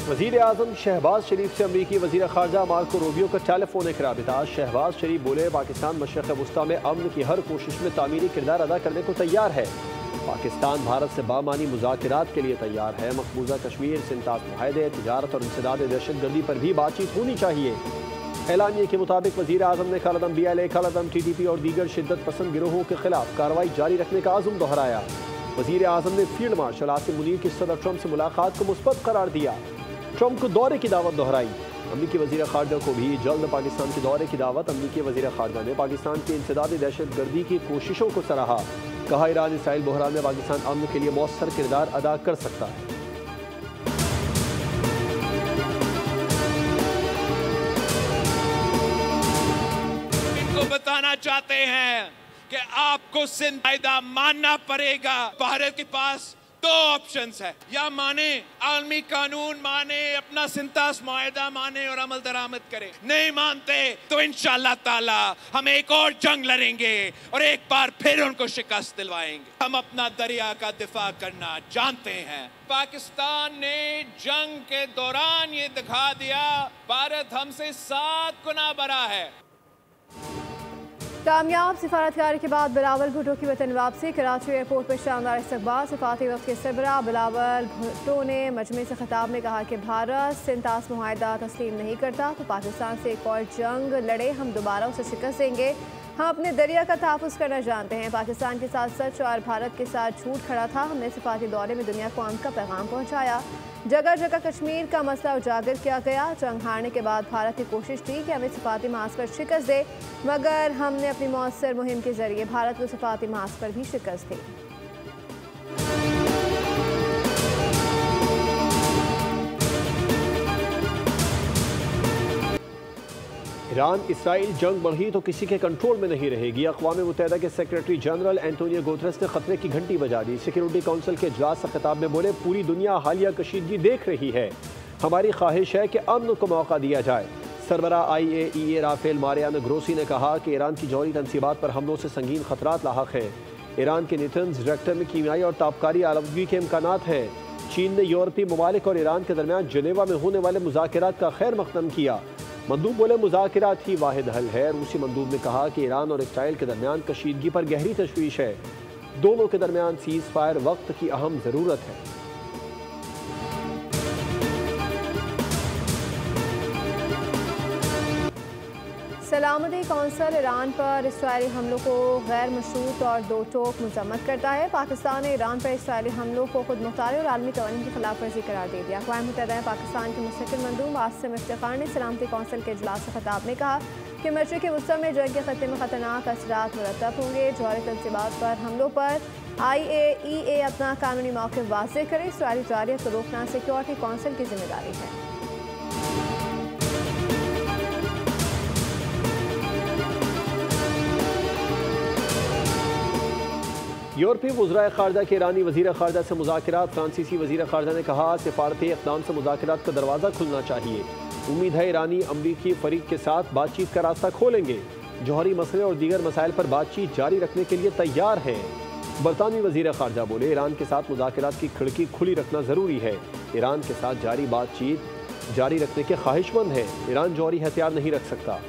वज़ीर आज़म शहबाज शरीफ से अमरीकी वज़ीर ख़ारजा मार्को रूबियो का टेलीफोनिक राबिता। शहबाज शरीफ बोले, पाकिस्तान मशरक़ वस्ता में अमन की हर कोशिश में तामीरी किरदार अदा करने को तैयार है। पाकिस्तान भारत से बामानी मुज़ाकरात के लिए तैयार है। मकबूजा कश्मीर सिंतास मुआहदे, तिजारत और इंसदाद दहशतगर्दी पर भी बातचीत होनी चाहिए। एलानिए के मुताबिक वज़ीर आज़म ने खालिदम BLA, खालिदम TTP और दीगर शिद्दत पसंद गिरोहों के खिलाफ कार्रवाई जारी रखने का आज़म दोहराया। वज़ीर आज़म ने फील्ड मार्शल आसिम मुनीर की सदर ट्रंप से मुलाकात को मुस्बत करार दिया। ट्रंप को दौरे की दावत दोहराई। अमरीकी वज़ीर ख़ारजा को भी जल्द पाकिस्तान के दौरे की दावत। अमरीकी वज़ीर ख़ारजा ने पाकिस्तान की इंसदादी दहशतगर्दी की कोशिशों को सराहा। कहा, ईरान इसराइल बहरान में पाकिस्तान अमन के लिए मौसर किरदार अदा कर सकता है। इनको बताना चाहते हैं कि आपको सिंध कायदा मानना पड़ेगा। भारत के पास दो ऑप्शंस है, या माने आलमी कानून माने, अपना सिंतास मुआहदा माने और अमल दरामद करे। नहीं मानते तो इंशाअल्लाह ताला हम एक और जंग लड़ेंगे और एक बार फिर उनको शिकस्त दिलवाएंगे। हम अपना दरिया का दिफा करना जानते हैं। पाकिस्तान ने जंग के दौरान ये दिखा दिया, भारत हमसे 7 गुना बड़ा है। कामयाब सिफारतकारी के बाद बिलावल भुट्टो की वतन वापसी। कराची एयरपोर्ट पर शानदार इस्तकबाल। सिफारती वक्त के सरबराह बिलावल भुट्टो ने मजमे से खिताब में कहा कि भारत सिंतास मुआहदा तस्लीम नहीं करता तो पाकिस्तान से एक और जंग लड़े, हम दोबारा उसे शिकस्त देंगे। हम अपने दरिया का तहफ़्फ़ुज़ करना जानते हैं। पाकिस्तान के साथ सच और भारत के साथ झूठ खड़ा था। हमने सिफारती दौरे में दुनिया को अमन का पैगाम पहुँचाया। जगह जगह कश्मीर का मसला उजागर किया गया। जंग हारने के बाद भारत की कोशिश थी कि हमें सिफारती महाज पर शिकस्त दे, मगर हमने अपनी मौसर मुहिम के जरिए भारत को सिफारती महाज पर भी शिकस्त दी। ईरान इसराइल जंग बढ़ी तो किसी के कंट्रोल में नहीं रहेगी। अक़वाम मुत्तहिदा के सेक्रेटरी जनरल एंटोनियो गुतरस ने खतरे की घंटी बजा दी। सिक्योरिटी काउंसिल के इजलास से खिताब में बोले, पूरी दुनिया हालिया कशीदगी देख रही है। हमारी ख्वाहिश है कि अमन को मौका दिया जाए। सरबराह IAEA राफेल मारियानो ग्रोसी ने कहा कि ईरान की जौहरी तनसीबात पर हमलों से संगीन खतरात लाहक है। ईरान के नेतन्स रिएक्टर में कीमियाई और ताबकारी आलूदगी के इम्कानात हैं। चीन ने यूरोपीय ममालिक और ईरान के दरमियान जनेवा में होने वाले मुज़ाकरात का खैर मक़दम किया। मंदूब बोले, मुज़ाकरात ही वाहिद हल है। रूसी मंदूब ने कहा कि ईरान और इसराइल के दरमियान कशीदगी पर गहरी तशवीश है। दोनों के दरमियान सीज़ फायर वक्त की अहम ज़रूरत है। सलामती कौंसिल ईरान पर इसराइली हमलों को गैर मशरूत और दो टोक मजम्मत करता है। पाकिस्तान ने ईरान पर इसराइली हमलों को खुद मुख्तारी और आलमी कवानीन की खिलाफ वर्जी करार दे दिया। अक़वाम मुत्तहिदा में पाकिस्तान के मुस्तकिल मंदूब आसिम इफ्तिखार ने सलामती कौंसिल के इजलास से खिताब में कहा कि मशरिक़ वस्ता में जंग के खत्ते में खतरनाक असरात मुरतब होंगे। जौहरी तनसीबात पर हमलों पर IAEA अपना कानूनी मौक़िफ़ वाज़ेह करे। इसराइली जारियत को रोकना सिक्योरिटी कौंसिल की जिम्मेदारी है। यूरोपीय वज़राए ख़ारजा के ईरानी वज़ीर ख़ारजा से मुज़ाकरात। फ्रांसीसी वज़ीर ख़ारजा ने कहा, सिफारती इक़दाम से मुज़ाकरात का दरवाज़ा खुलना चाहिए। उम्मीद है ईरानी अमरीकी फ़रीक के साथ बातचीत का रास्ता खोलेंगे। जौहरी मसले और दीगर मसाइल पर बातचीत जारी रखने के लिए तैयार हैं। बरतानवी वज़ीर ख़ारजा बोले, ईरान के साथ मुज़ाकरात की खिड़की खुली रखना ज़रूरी है। ईरान के साथ जारी बातचीत जारी रखने के ख्वाहिशमंद है। ईरान जौहरी हथियार नहीं रख सकता।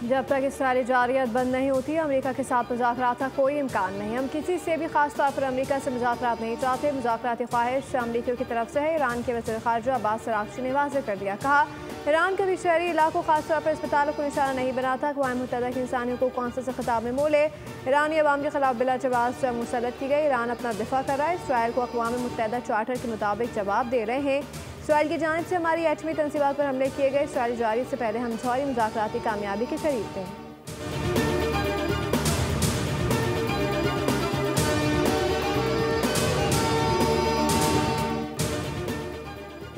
जब तक इसराइली जारियत बंद नहीं होती, अमेरिका के साथ मुज़ाकरात का कोई इम्कान नहीं। हम किसी से भी खास तौर पर अमेरिका से मुज़ाकरात नहीं चाहते। मुज़ाकराती ख्वाहिश अमरीकियों की तरफ से है। ईरान के वज़ीर ख़ारजा अब्बास अराग़ची ने वाज़ेह कर दिया। कहा, ईरान कभी शहरी इलाकों खासतौर पर अस्पतालों को निशाना नहीं बनाता। अक़वाम मुत्तहिदा के इंसानी हकूक़ कौंसिल से खिताब में बोले, ईरानी अवाम के खिलाफ बिला जवाब जंग मुसल्लत की गई। ईरान अपना दिफा कर रहा है। इसराइल को अक़वाम मुत्तहिदा चार्टर के मुताबिक जवाब दे रहे हैं। इसराइल की जानिब से हमारी एटमी तनसीबात पर हमले किए गए। इसराइली जारियत से पहले हम जौहरी मुज़ाकराती कामयाबी के करीब थे।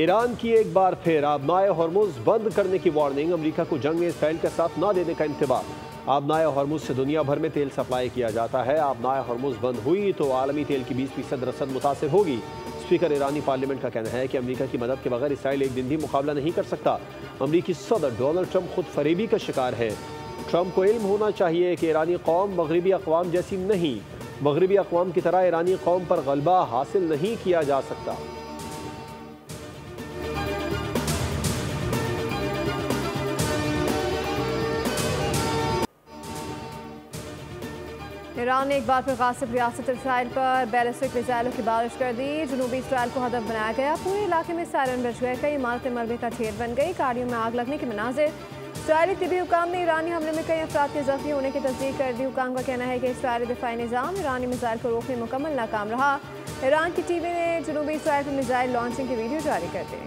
ईरान की एक बार फिर आबनाए हॉर्मुज़ बंद करने की वार्निंग। अमेरिका को जंग में इसराइल का साथ न देने का इंतबाह। आबनाए हॉर्मुज़ से दुनिया भर में तेल सप्लाई किया जाता है। आबनाए हॉर्मुज़ बंद हुई तो आलमी तेल की 20% रसद मुतासिर होगी। स्पीकर ईरानी पार्लियामेंट का कहना है कि अमेरिका की मदद के बगैर इसराइल एक दिन भी मुकाबला नहीं कर सकता। अमेरिकी सदर डोनाल्ड ट्रंप खुद फरेबी का शिकार है। ट्रंप को इल्म होना चाहिए कि ईरानी कौम मगरबी अक़वाम जैसी नहीं, मगरबी अक़वाम की तरह ईरानी कौम पर गलबा हासिल नहीं किया जा सकता। ईरान ने एक बार फिर गासिब रियासत इसराइल पर बैलिस्टिक मिसाइलों की बारिश कर दी। जनूबी इसराइल को हदफ बनाया गया। पूरे इलाके में सायरन बज गए। कई इमारतें मलबे का ढेर बन गई। गाड़ियों में आग लगने के मनाजिर। इसराइली तिबी हुकाम ने ईरानी हमले में कई अफराद के जख्मी होने की तस्दीक कर दी। हुकाम का कहना है कि इसराइली दिफाई निज़ाम ईरानी मिसाइल को रोकने में मुकम्मल नाकाम रहा। ईरान की टीवी ने जनूबी इसराइल पर मिसाइल लॉन्चिंग की वीडियो जारी कर दी।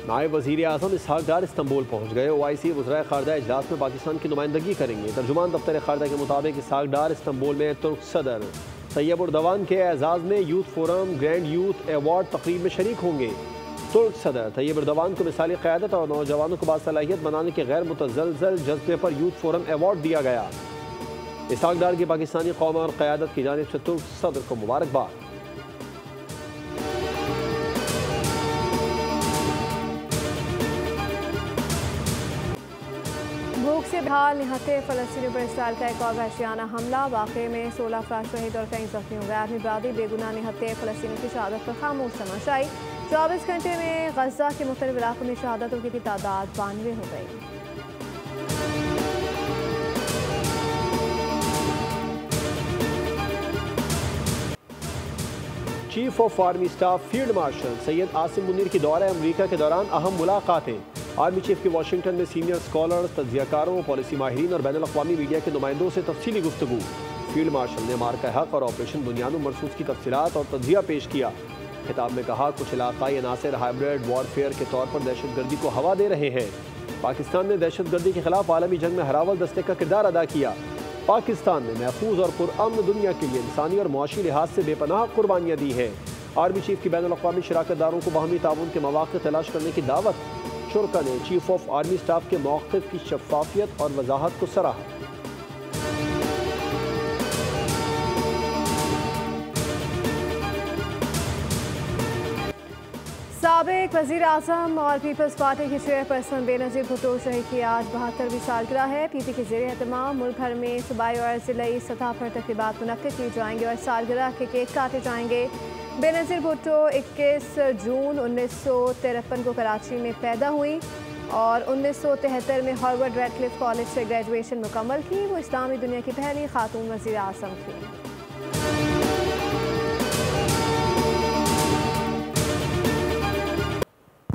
नायब वज़ीर आज़म इसहाक डार इस्तांबुल पहुँच गए। OIC वज़राए ख़ारजा इजलास में पाकिस्तान की नुमाइंदगी करेंगे। तर्जुमान दफ्तर ख़ारजा के मुताबिक इसहाक डार इस्तांबुल में तुर्क सदर तैयब उर्दवान के एजाज़ में youth forum grand youth award तकरीब में शरीक होंगे। तुर्क सदर तैयब उर्दवान को मिसाली क़यादत और नौजवानों को बासलाहियत बनाने के गैर मुतज़लज़ल जज्बे पर यूथ फोरम एवार्ड दिया गया। इसहाक डार की पाकिस्तानी कौम और क़यादत की जानिब से तुर्क सदर को मुबारकबाद। भूख से बेहाल निहत्थे फ़लस्तीनियों पर इसराइल का एक और वहशियाना हमला। वाक़े में 16 अफराद शहीद और कई जख्मी हो गए। आर्मी बरादरी बेगुनाह निहत्थे फ़लस्तीनियों की शहादत पर खामोश तमाशाई। 24 घंटे में गज़ा के मुख्तलिफ इलाकों में शहादतों की तादाद 92 हो गई। Chief of army staff field marshal Syed Asim Munir की दौरे अमरीका के दौरान अहम मुलाकातें। आर्मी चीफ की वाशिंगटन में सीनियर स्कॉलर्स, तज्ज़ियाकारों, पॉलिसी माहिरीन और बैनुल अक़वामी मीडिया के नुमाइंदों से तफसीली गुफ्तगू। फील्ड मार्शल ने मार्का हक और ऑपरेशन बुनियाद मरसूस की तफसीलात और तज्ज़िया पेश किया। खिताब में कहा, कुछ इलाक़ाई अनासर हाइब्रिड वॉरफेयर के तौर पर दहशतगर्दी को हवा दे रहे हैं। पाकिस्तान ने दहशतगर्दी के खिलाफ आलमी जंग में हरावल दस्ते का किरदार अदा किया। पाकिस्तान ने महफूज और पुरअमन दुनिया के लिए इंसानी और मुआशी लिहाज से बेपनाह कुर्बानियाँ दी हैं। आर्मी चीफ की बैनुल अक़वामी शराकतदारों को बाहमी ताउन के मौक़े तलाश करने की दावत। शुरा ने चीफ ऑफ आर्मी स्टाफ के मौक़िफ़ की शफ़ाफ़ियत और वजाहत को सराहा। साबिक़ वज़ीर आज़म और पीपल्स पार्टी की चेयरपर्सन बेनज़ीर भुट्टो शहीद की आज 72वीं सालगिरह है। PP के ज़ेरे एहतमाम मुल्क भर में सूबाई और ज़िलाई सतह पर तक़रीबात मुनक्किद की जाएंगी और सालगिरह के केक काटे जाएंगे। बेनज़ीर भुट्टो 21 जून 1953 को कराची में पैदा हुई और 1973 में हार्वर्ड रेडक्लिफ कॉलेज से ग्रेजुएशन मुकम्मल की। वो इस्लामी दुनिया की पहली खातून वज़ीर आज़म थी।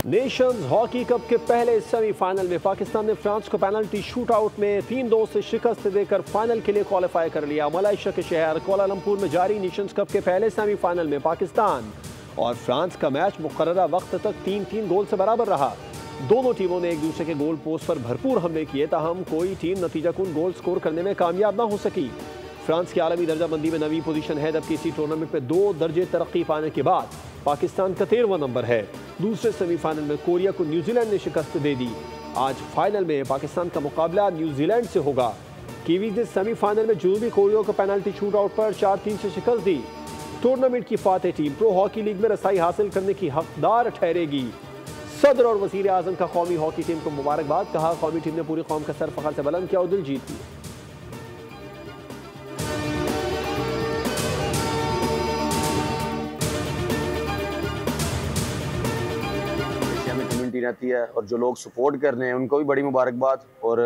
नेशंस हॉकी कप के पहले सेमीफाइनल में पाकिस्तान ने फ्रांस को पेनल्टी शूट आउट में 3-2 से शिकस्त देकर फाइनल के लिए क्वालिफाई कर लिया। मलेशिया के शहर कोलालमपुर में जारी नेशंस कप के पहले सेमीफाइनल में पाकिस्तान और फ्रांस का मैच मुकर्ररा वक्त तक 3-3 गोल से बराबर रहा। दोनों टीमों ने एक दूसरे के गोल पोस्ट पर भरपूर हमले किए, ताहम कोई टीम नतीजाकुन गोल स्कोर करने में कामयाब न हो सकी। फ्रांस की आलमी दर्जाबंदी में 9वीं पोजीशन है, जबकि इसी टूर्नामेंट में 2 दर्जे तरक्की पाने के बाद पाकिस्तान का 13वां नंबर है। दूसरे सेमीफाइनल में कोरिया को न्यूजीलैंड ने शिकस्त दे दी। आज फाइनल में पाकिस्तान का मुकाबला न्यूजीलैंड से होगा। कीवीज ने सेमीफाइनल में जनूबी कोरिया को पेनल्टी शूट आउट पर 4-3 से शिकस्त दी। टूर्नामेंट की Fateh team pro hockey league में रसाई हासिल करने की हकदार ठहरेगी। सदर और वज़ीर आज़म का कौमी हॉकी टीम को मुबारकबाद। कहा, कौमी टीम ने पूरी कौम का सर फखर से बुलंद किया और दिल जीत लिया। रहती है और जो लोग सपोर्ट कर रहे हैं उनको भी बड़ी मुबारकबाद और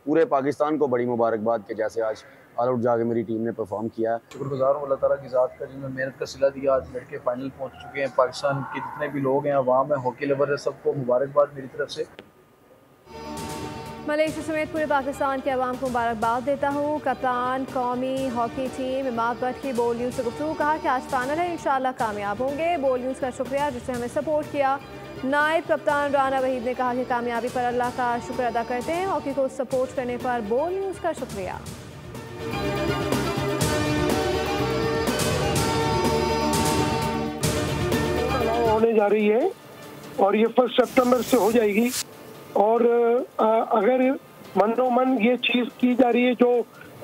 पूरे पाकिस्तान को बड़ी मुबारकबाद कि जैसे आज ऑल आउट जाके मेरी टीम ने परफॉर्म किया। शुक्रगुजार हूँ अल्लाह ताला की ज़ात का जिन्होंने मेहनत का सिला दिया। आज लड़के फाइनल पहुँच चुके हैं। पाकिस्तान के जितने भी लोग हैं, अवाम है, हॉकी लवर है, सबको मुबारकबाद मेरी तरफ से। मलेशिया समेत पूरे पाकिस्तान के अवाम को मुबारकबाद देता हूँ। कप्तान कौमी हॉकी टीम इमाद भट्ट की बोल न्यूज़ से गुफ्तगू। कहा कि आज फाइनल है, इंशाल्लाह कामयाब होंगे। बोल न्यूज़ का शुक्रिया जिसने हमें सपोर्ट किया। नायब कप्तान राना वहीद ने कहा कि कामयाबी पर अल्लाह का शुक्र अदा करते हैं। हॉकी को सपोर्ट करने पर बोल न्यूज़ का शुक्रिया। होने जा रही है और ये 1 सितंबर से हो जाएगी और अगर मनोमन ये चीज़ की जा रही है जो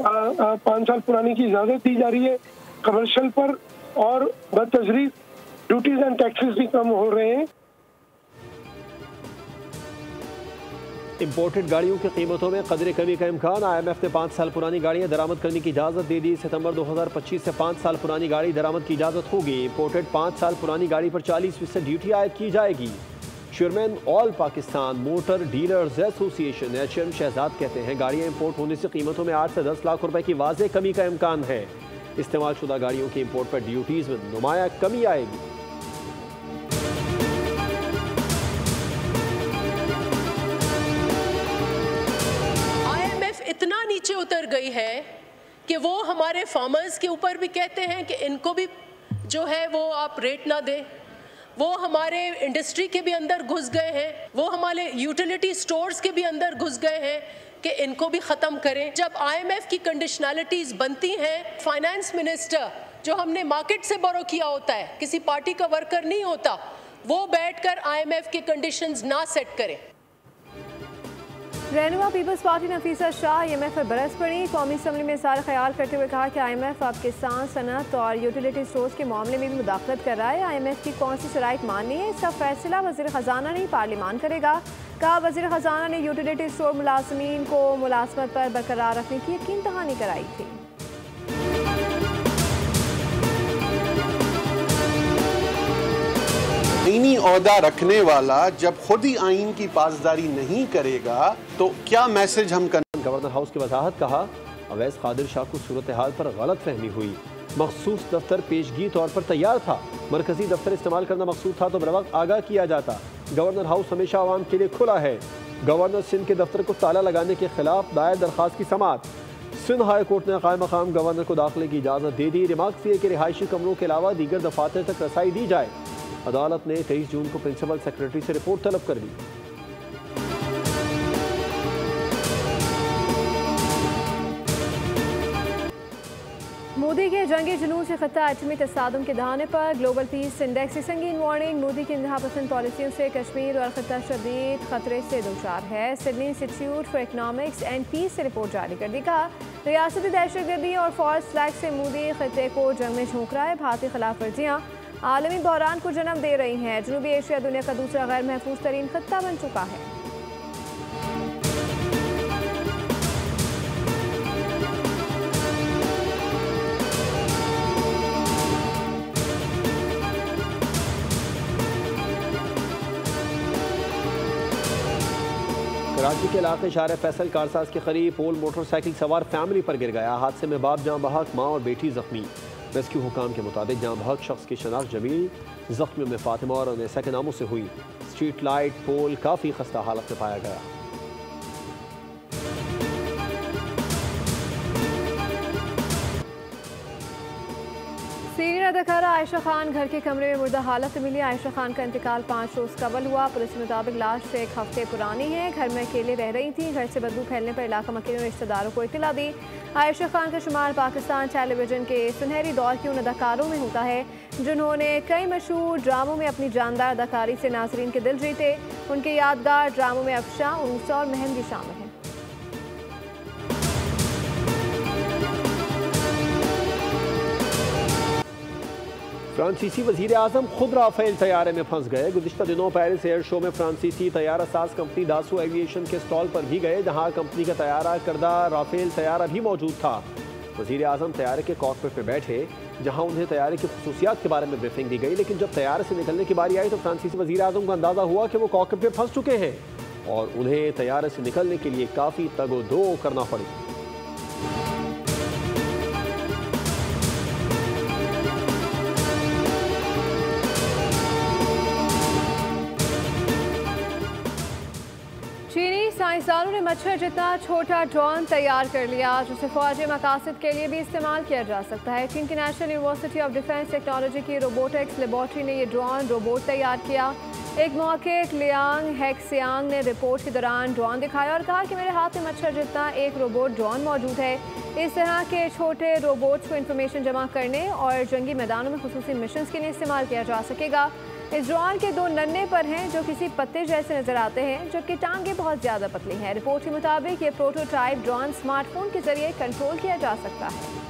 5 साल पुरानी की इजाज़त दी जा रही है कमर्शियल पर, और बतजरीज ड्यूटीज एंड टैक्सेस भी कम हो रहे हैं। इंपोर्टेड गाड़ियों की कीमतों में कदरे कमी का इम्कान। IMF ने 5 साल पुरानी गाड़ियां दरामद करने की इजाज़त दे दी। सितंबर 2025 से 5 साल पुरानी गाड़ी दरामद की इजाज़त होगी। इंपोर्टेड 5 साल पुरानी गाड़ी पर 40% ड्यूटी आयद की जाएगी। Chairman all Pakistan motor dealers association HM Shahzad कहते हैं गाड़ियां इंपोर्ट होने से कीमतों में 8 से 10 लाख रुपए की वाज़ेह कमी का इम्कान है। इस्तेमाल शुदा गाड़ियों के इंपोर्ट पर ड्यूटीज में नुमाया कमी आएगी। IMF इतना नीचे उतर गई है कि वो हमारे फार्मर्स के ऊपर भी कहते हैं कि इनको भी जो है वो आप रेट ना दें। वो हमारे इंडस्ट्री के भी अंदर घुस गए हैं, वो हमारे यूटिलिटी स्टोर्स के भी अंदर घुस गए हैं कि इनको भी ख़त्म करें। जब IMF की कंडीशनैलिटीज़ बनती हैं, फाइनेंस मिनिस्टर जो हमने मार्केट से बोरो किया होता है, किसी पार्टी का वर्कर नहीं होता, वो बैठकर IMF के कंडीशंस ना सेट करें। रहनुमा पीपल्स पार्टी नफीसा शाह IMF पर बरस पड़ी। कौमी असम्बली में सारा ख्याल करते हुए कहा कि IMF पाकिस्तान सनत और यूटिलिटी स्टोर्स के मामले में भी मुदाखलत कर रहा है। IMF की कौन सी शराइत माननी है, इसका फैसला वज़ीर ख़जाना नहीं पार्लियामान करेगा। कहा वज़ीर ख़जाना ने यूटिलिटी स्टोर मुलाजमीन को मुलाजमत पर बरकरार रखने की यकीन दहानी कराई थी। आईनी ओहदा रखने वाला जब खुद ही आइन की पासदारी नहीं करेगा तो क्या मैसेज हम गवर्नर हाउस की वजाहत। कहा अवैस कादिर शाह को सूरत हाल पर गलत फहमी हुई। मखसूस दफ्तर पेशगी तौर पर तैयार था। मरकजी दफ्तर इस्तेमाल करना मकसूद था तो बरवक्त आगाह किया जाता। गवर्नर हाउस हमेशा आवाम के लिए खुला है। गवर्नर सिंध के दफ्तर को ताला लगाने के खिलाफ दायर दरखास्त की समाअत। सिंध हाई कोर्ट ने कायम मकाम गवर्नर को दाखिले की इजाज़त दे दी। रिमार्क थी कि रिहायशी कमरों के अलावा दीगर दफातर तक रसाई दी जाए। अदालत ने 23 जून को प्रिंसिपल सेक्रेटरी से रिपोर्ट तलब कर दी। मोदी के जंगी जुनून से खत्ता एटमी तसादुम के दहाने पर। ग्लोबल पीस इंडेक्स की संगीन वार्निंग। मोदी की इंतहा पसंद पॉलिसियों से कश्मीर और खत्ता शदीद खतरे से दोचार है। Sydney Institute for Economics and Peace से रिपोर्ट जारी कर दी। कहा रियासती दहशतगर्दी और फॉल्स फ्लैग से मोदी खत्ते को जंग में झोंक रहा है। भारतीय खिलाफ वर्जियाँ आलमी बहरान को जन्म दे रही हैं। जनूबी एशिया दुनिया का दूसरा गैर महफूज तरीन खत्ता बन चुका है। कराची के इलाके शार फैसल कारसाज के करीब पोल मोटरसाइकिल सवार फैमिली पर गिर गया। हादसे में बाप जाँ बहक, माँ और बेटी जख्मी। रेस्क्यू हुकाम के मुताबिक जाँ बहक शख्स की शनाख्त जमील, जख्मियों में फातिमा और अनैसा के नामों से हुई। स्ट्रीट लाइट पोल काफ़ी खस्ता हालत में पाया गया। सीनियर अदाकारा आयशा खान घर के कमरे में मुर्दा हालत में मिली। आयशा खान का इंतकाल 5 रोज़ कबल हुआ। पुलिस के मुताबिक लाश 1 हफ्ते पुरानी है। घर में अकेले रह रही थी। घर से बदबू फैलने पर इलाका मकीनों ने रिश्तेदारों को इत्तला दी। आयशा खान का शुमार पाकिस्तान टेलीविजन के सुनहरी दौर के उन अदाकारों में होता है जिन्होंने कई मशहूर ड्रामों में अपनी जानदार अदाकारी से नाजरीन के दिल जीते। उनके यादगार ड्रामों में अफशा, उनसा और महम भी शामिल हैं। फ्रांसीसी वज़ीर आज़म खुद राफेल तैयारे में फंस गए। गुज़िश्ता दिनों पेरिस एयर शो में फ्रांसीसी तैयारा साज कंपनी दासो एविएशन के स्टॉल पर भी गए, जहां कंपनी का तैयारा करदा राफेल तैयारा भी मौजूद था। वज़ीर आज़म तैयारे के कॉकपिट में बैठे, जहां उन्हें तैयारे की खुसूसियात के बारे में ब्रीफिंग दी गई। लेकिन जब तैयारे से निकलने की बारी आई तो फ्रांसीसी वज़ीर आज़म को अंदाज़ा हुआ कि वो कॉकपिट में फंस चुके हैं और उन्हें तैयारे से निकलने के लिए काफ़ी तगोदो करना पड़ी। साइंसदानों ने मच्छर जितना छोटा ड्रोन तैयार कर लिया जिसे फौजी मकासद के लिए भी इस्तेमाल किया जा सकता है। चीन की national university of defence technology की रोबोटिक्स लेबॉर्ट्री ने ये ड्रोन रोबोट तैयार किया। एक महक़िक़ लियांग हेक्सियांग ने रिपोर्ट के दौरान ड्रोन दिखाया और कहा कि मेरे हाथ में मच्छर जितना एक रोबोट ड्रोन मौजूद है। इस तरह के छोटे रोबोट्स को इन्फॉर्मेशन जमा करने और जंगी मैदानों में खुसूसी मिशंस के लिए इस्तेमाल किया जा सकेगा। इस ड्रोन के 2 नन्हे पर हैं जो किसी पत्ते जैसे नजर आते हैं, जबकि टांगे बहुत ज़्यादा पतली हैं। रिपोर्ट के मुताबिक ये प्रोटोटाइप ड्रोन स्मार्टफोन के जरिए कंट्रोल किया जा सकता है।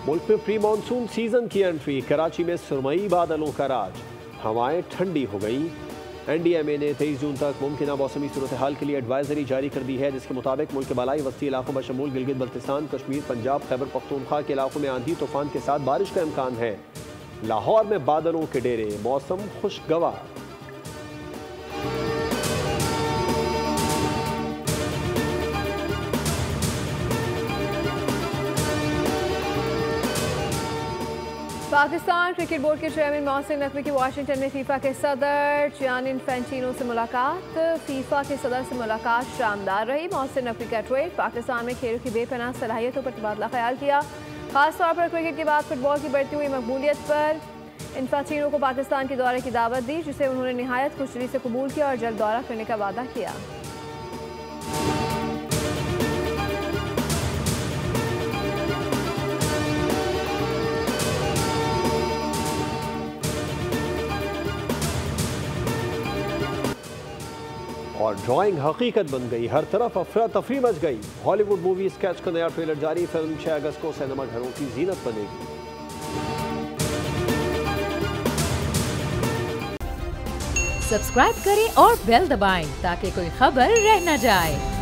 मुल्क में प्री मानसून सीजन की एंट्री, कराची में सुरमई बादलों का राज, हवाएं ठंडी हो गई। NDMA ने 23 जून तक मुमकिन मौसमी सूरत हाल के लिए एडवाइजरी जारी कर दी है, जिसके मुताबिक मुल्क के बालाई वस्ती इलाकों बशमूल गिलगित बल्तिस्तान, कश्मीर, पंजाब, खैबर पख्तूनख्वा के इलाकों में आंधी तूफान के साथ बारिश का इम्कान है। लाहौर में बादलों के डेरे, मौसम खुशगवार। पाकिस्तान क्रिकेट बोर्ड के चेयरमैन मोहसिन नकवी की वाशिंगटन में फीफा के सदर जियानी इन्फेंटिनो से मुलाकात। फीफा के सदर से मुलाकात शानदार रही। मोहसिन नकवी का ट्वीट, पाकिस्तान में खेलों की बेपनाह सलाहियतों पर तबादला ख्याल किया, खासतौर पर क्रिकेट के बाद फुटबॉल की बढ़ती हुई मकबूलियत पर। इन्फेंटिनो को पाकिस्तान के दौरे की दावत दी, जिसे उन्होंने निहायत खुशदिली से कबूल किया और जल्द दौरा करने का वादा किया। और ड्राइंग हकीकत बन गई, हर तरफ अफरा तफरी मच गई। हॉलीवुड मूवी स्केच का नया ट्रेलर जारी, फिल्म 6 अगस्त को सिनेमा घरों की जीनत बनेगी। सब्सक्राइब करें और बेल दबाएं ताकि कोई खबर रह न जाए।